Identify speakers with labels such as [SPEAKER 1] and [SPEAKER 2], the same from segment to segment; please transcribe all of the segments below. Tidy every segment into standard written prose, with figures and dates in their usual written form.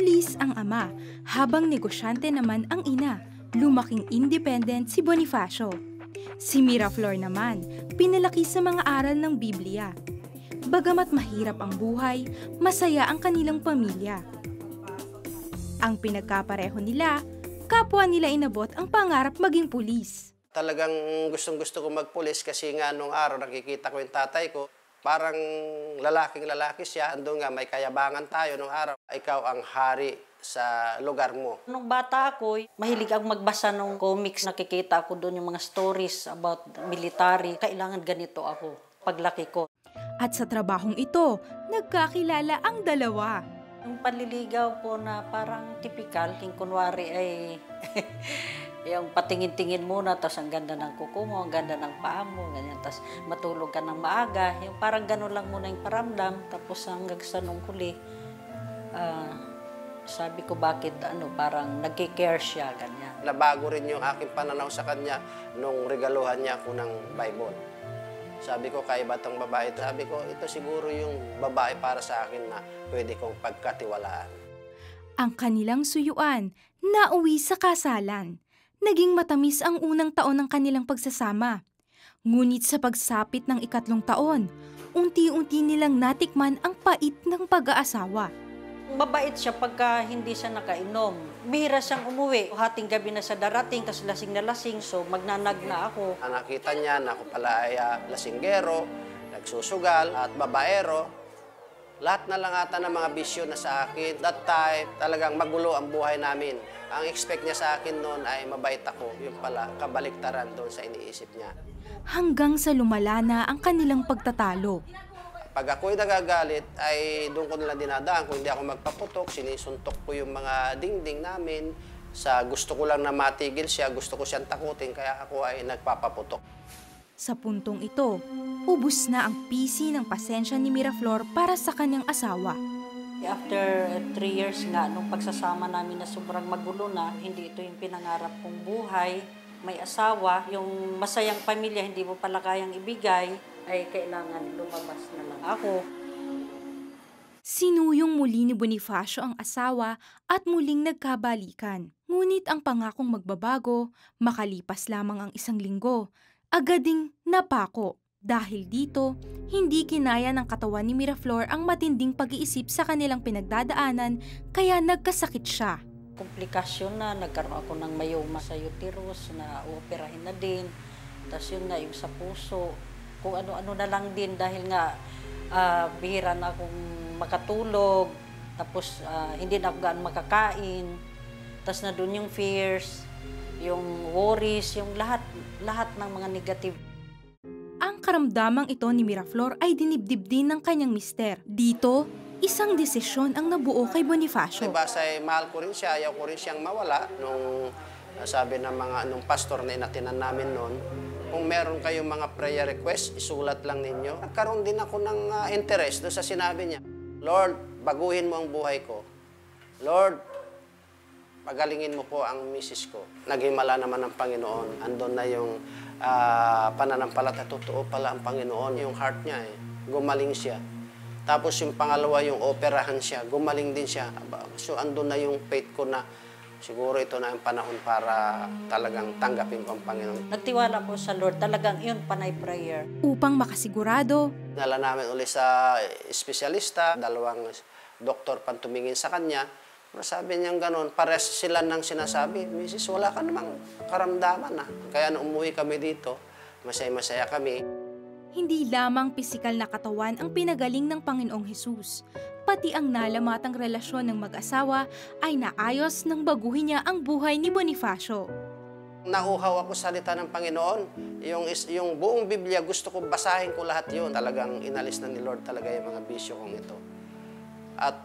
[SPEAKER 1] pulis ang ama, habang negosyante naman ang ina. Lumaking independent si Bonifacio. Si Miraflor naman, pinalaki sa mga aral ng Biblia. Bagamat mahirap ang buhay, masaya ang kanilang pamilya. Ang pinagkapareho nila, kapwa nila inabot ang pangarap maging pulis.
[SPEAKER 2] Talagang gustong-gusto ko magpulis kasi nga nung araw nakikita ko yung tatay ko. Parang lalaking-lalaki siya. Andun nga, may kayabangan tayo nung araw. Ikaw ang hari sa lugar mo.
[SPEAKER 3] Nung bata ako, mahilig akong magbasa ng comics. Nakikita ko doon yung mga stories about military. Kailangan ganito ako paglaki ko.
[SPEAKER 1] At sa trabahong ito, nagkakilala ang dalawa.
[SPEAKER 3] Yung panliligaw po na parang typical, yung kunwari ay yung patingin-tingin muna, tapos ang ganda ng kuko mo, ang ganda ng paa mo, ganyan, tapos matulog ka ng maaga. Yung parang gano'n lang muna yung paramdam, tapos hanggang sa nung huli, sabi ko bakit parang nagki-care siya, ganyan.
[SPEAKER 2] Nabago rin yung aking pananaw sa kanya nung regaluhan niya ako ng Bible. Sabi ko, kaiba tong babae ito. Sabi ko, ito siguro yung babae para sa akin na pwede kong pagkatiwalaan.
[SPEAKER 1] Ang kanilang suyuan, nauwi sa kasalan. Naging matamis ang unang taon ng kanilang pagsasama. Ngunit sa pagsapit ng 3 taon, unti-unti nilang natikman ang pait ng pag-aasawa.
[SPEAKER 3] Mabait siya pagka hindi siya nakainom. Bihira siyang umuwi. Hating gabi na sa darating, tas lasing na lasing, so magnanag na ako.
[SPEAKER 2] Nakita niya na ako pala ay lasinggero, nagsusugal at babaero. Lahat na lang ata ng mga bisyo na sa akin. That time, talagang magulo ang buhay namin. Ang expect niya sa akin noon ay mabait ako. Yung pala, kabaliktaran doon sa iniisip niya.
[SPEAKER 1] Hanggang sa lumala na ang kanilang pagtatalo.
[SPEAKER 2] Pag ako'y nagagalit, ay doon ko nila dinadaan. Kung hindi ako magpaputok, sinisuntok ko yung mga dingding namin. Sa gusto ko lang na matigil siya, gusto ko siyang takutin, kaya ako ay nagpapaputok.
[SPEAKER 1] Sa puntong ito, ubus na ang pisi ng pasensya ni Miraflor para sa kanyang asawa.
[SPEAKER 3] After 3 years nga, nung pagsasama namin na sobrang magulo na, hindi ito yung pinangarap kong buhay. May asawa, yung masayang pamilya, hindi mo pala kayang ibigay, ay kailangan lumabas na lang ako.
[SPEAKER 1] Sinuyong muli ni Bonifacio ang asawa at muling nagkabalikan. Ngunit ang pangakong magbabago, makalipas lamang ang 1 linggo, agad ding napako. Dahil dito, hindi kinaya ng katawan ni Miraflor ang matinding pag-iisip sa kanilang pinagdadaanan, kaya nagkasakit siya.
[SPEAKER 3] Komplikasyon na, nagkaroon ako ng myoma sa uterus na uoperahin na din. Tapos yun na, yung sa puso, kung ano-ano na lang din dahil nga bihira na akong makatulog, tapos hindi na ako gaano makakain. Tapos na doon yung fears, yung worries, yung lahat ng mga negative.
[SPEAKER 1] Ang karamdamang ito ni Miraflor ay dinibdib din ng kanyang mister. Dito, isang desisyon ang nabuo kay Bonifacio.
[SPEAKER 2] Basta mahal ko rin siya, ayaw ko rin siyang mawala. Nung sabi ng nung pastor na inatinan namin noon, kung meron kayong mga prayer request, isulat lang ninyo. Nagkaroon din ako ng interest doon sa sinabi niya. Lord, baguhin mo ang buhay ko. Lord, pagalingin mo po ang misis ko. Naghimala naman ng Panginoon. Andun na yung pananampalataya. Totoo pala ang Panginoon. Yung heart niya, gumaling siya. Tapos yung pangalawa, yung operahan siya. Gumaling din siya. So andun na yung faith ko na siguro ito na ang panahon para talagang tanggapin ko ang Panginoon.
[SPEAKER 3] Nagtiwala po sa Lord. Talagang yun, panay prayer.
[SPEAKER 1] Upang makasigurado,
[SPEAKER 2] Nala namin ulit sa espesyalista, 2 doktor pantumingin sa kanya. Sabi niya gano'n, pares sila nang sinasabi, Mrs., wala ka namang karamdaman na. Kaya nung umuwi kami dito, masaya-masaya kami.
[SPEAKER 1] hindi lamang pisikal na katawan ang pinagaling ng Panginoong Hesus, pati ang nalamatang relasyon ng mag-asawa ay naayos nang baguhin niya ang buhay ni Bonifacio.
[SPEAKER 2] Nauhaw ako sa salita ng Panginoon. Yung buong Biblia, gusto ko basahin ko lahat yun. Talagang inalis na ni Lord talaga yung mga bisyo kong ito. At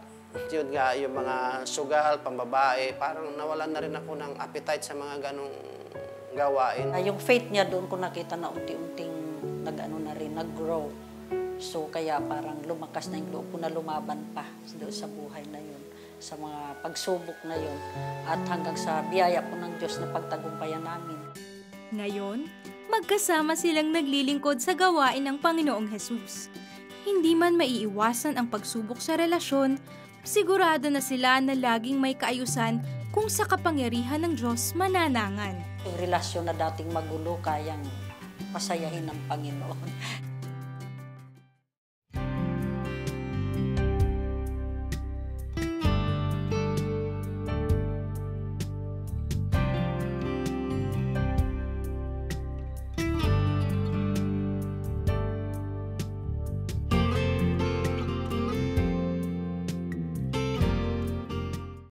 [SPEAKER 2] yun nga, yung mga sugal, pambabae, parang nawalan na rin ako ng appetite sa mga ganong gawain.
[SPEAKER 3] Yung faith niya doon ko nakita na unti-unting nag-grow. So kaya parang lumakas na yung loob ko na lumaban pa doon sa buhay na yun, sa mga pagsubok na yun, at hanggang sa biyaya po ng Diyos na pagtagumpayan namin.
[SPEAKER 1] Ngayon, magkasama silang naglilingkod sa gawain ng Panginoong Hesus. Hindi man maiiwasan ang pagsubok sa relasyon, sigurado na sila na laging may kaayusan kung sa kapangyarihan ng Diyos mananangan.
[SPEAKER 3] Yung relasyon na dating magulo, kayang pasayahin ng Panginoon.